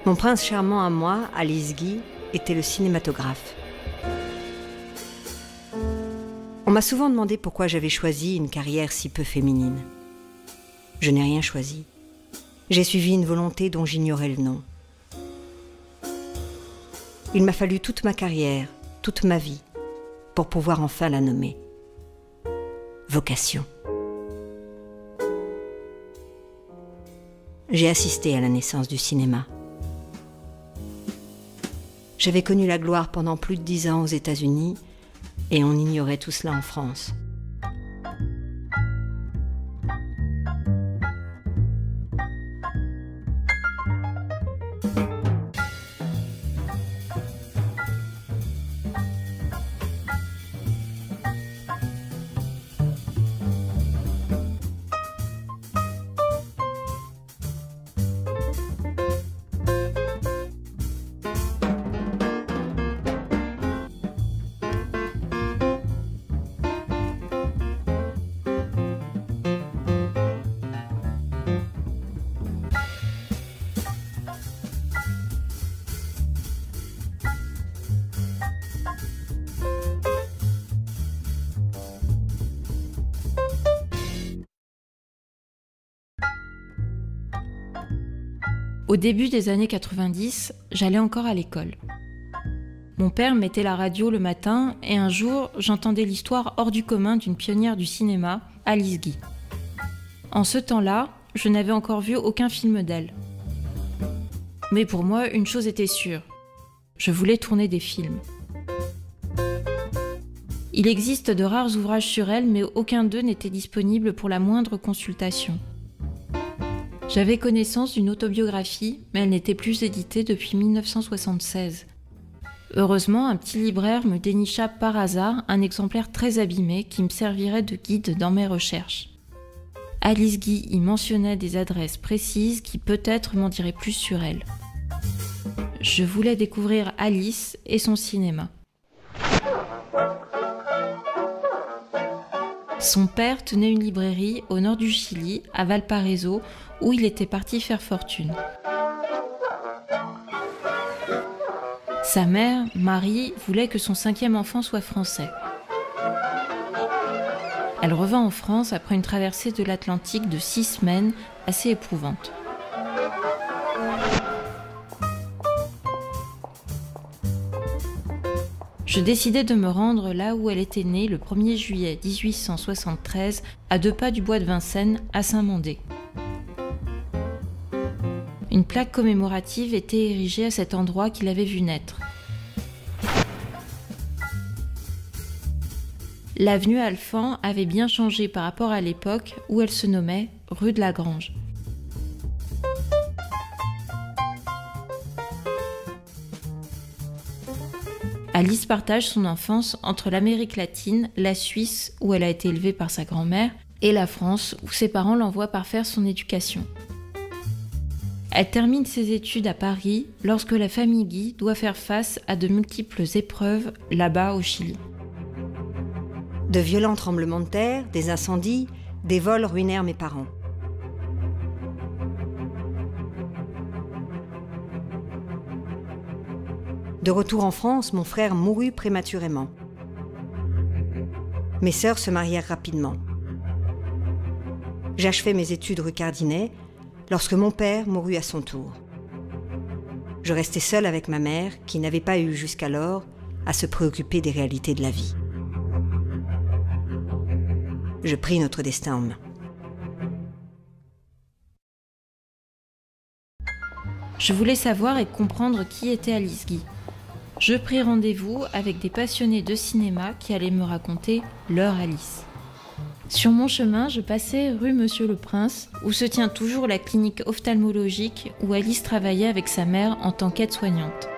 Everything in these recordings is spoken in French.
Mon prince charmant à moi, Alice Guy, était le cinématographe. On m'a souvent demandé pourquoi j'avais choisi une carrière si peu féminine. Je n'ai rien choisi. J'ai suivi une volonté dont j'ignorais le nom. Il m'a fallu toute ma carrière, toute ma vie, pour pouvoir enfin la nommer. Vocation. J'ai assisté à la naissance du cinéma. J'avais connu la gloire pendant plus de 10 ans aux États-Unis et on ignorait tout cela en France. Au début des années 90, j'allais encore à l'école. Mon père mettait la radio le matin et un jour, j'entendais l'histoire hors du commun d'une pionnière du cinéma, Alice Guy. En ce temps-là, je n'avais encore vu aucun film d'elle. Mais pour moi, une chose était sûre. Je voulais tourner des films. Il existe de rares ouvrages sur elle, mais aucun d'eux n'était disponible pour la moindre consultation. J'avais connaissance d'une autobiographie, mais elle n'était plus éditée depuis 1976. Heureusement, un petit libraire me dénicha par hasard un exemplaire très abîmé qui me servirait de guide dans mes recherches. Alice Guy y mentionnait des adresses précises qui peut-être m'en diraient plus sur elle. Je voulais découvrir Alice et son cinéma. Son père tenait une librairie au nord du Chili, à Valparaiso, où il était parti faire fortune. Sa mère, Marie, voulait que son 5e enfant soit français. Elle revint en France après une traversée de l'Atlantique de 6 semaines, assez éprouvante. Je décidai de me rendre là où elle était née le 1er juillet 1873, à 2 pas du bois de Vincennes, à Saint-Mandé. Une plaque commémorative était érigée à cet endroit qu'il avait vu naître. L'avenue Alphand avait bien changé par rapport à l'époque où elle se nommait rue de la Grange. Alice partage son enfance entre l'Amérique latine, la Suisse, où elle a été élevée par sa grand-mère, et la France, où ses parents l'envoient par faire son éducation. Elle termine ses études à Paris lorsque la famille Guy doit faire face à de multiples épreuves là-bas au Chili. De violents tremblements de terre, des incendies, des vols ruinèrent mes parents. De retour en France, mon frère mourut prématurément. Mes sœurs se marièrent rapidement. J'achevai mes études rue Cardinet lorsque mon père mourut à son tour. Je restai seule avec ma mère qui n'avait pas eu jusqu'alors à se préoccuper des réalités de la vie. Je pris notre destin en main. Je voulais savoir et comprendre qui était Alice Guy. Je pris rendez-vous avec des passionnés de cinéma qui allaient me raconter leur Alice. Sur mon chemin, je passais rue Monsieur le Prince, où se tient toujours la clinique ophtalmologique où Alice travaillait avec sa mère en tant qu'aide-soignante.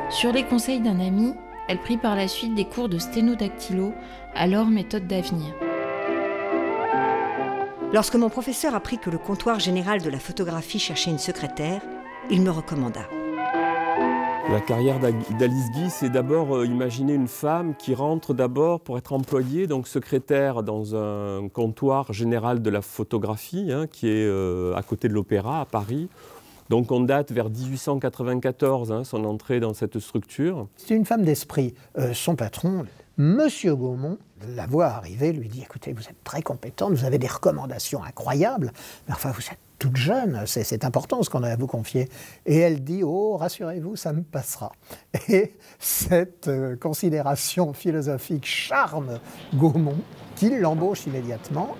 Sur les conseils d'un ami, elle prit par la suite des cours de sténodactylo, alors méthode d'avenir. Lorsque mon professeur apprit que le comptoir général de la photographie cherchait une secrétaire, il me recommanda. La carrière d'Alice Guy, c'est d'abord imaginer une femme qui rentre d'abord pour être employée, donc secrétaire dans un comptoir général de la photographie, hein, qui est à côté de l'Opéra, à Paris. Donc on date vers 1894, hein, son entrée dans cette structure. C'est une femme d'esprit. Son patron, Monsieur Gaumont, la voit arriver, lui dit « Écoutez, vous êtes très compétente, vous avez des recommandations incroyables, mais enfin vous êtes toute jeune, c'est important ce qu'on a à vous confier. » Et elle dit « Oh, rassurez-vous, ça me passera. » Et cette considération philosophique charme Gaumont, qui l'embauche immédiatement.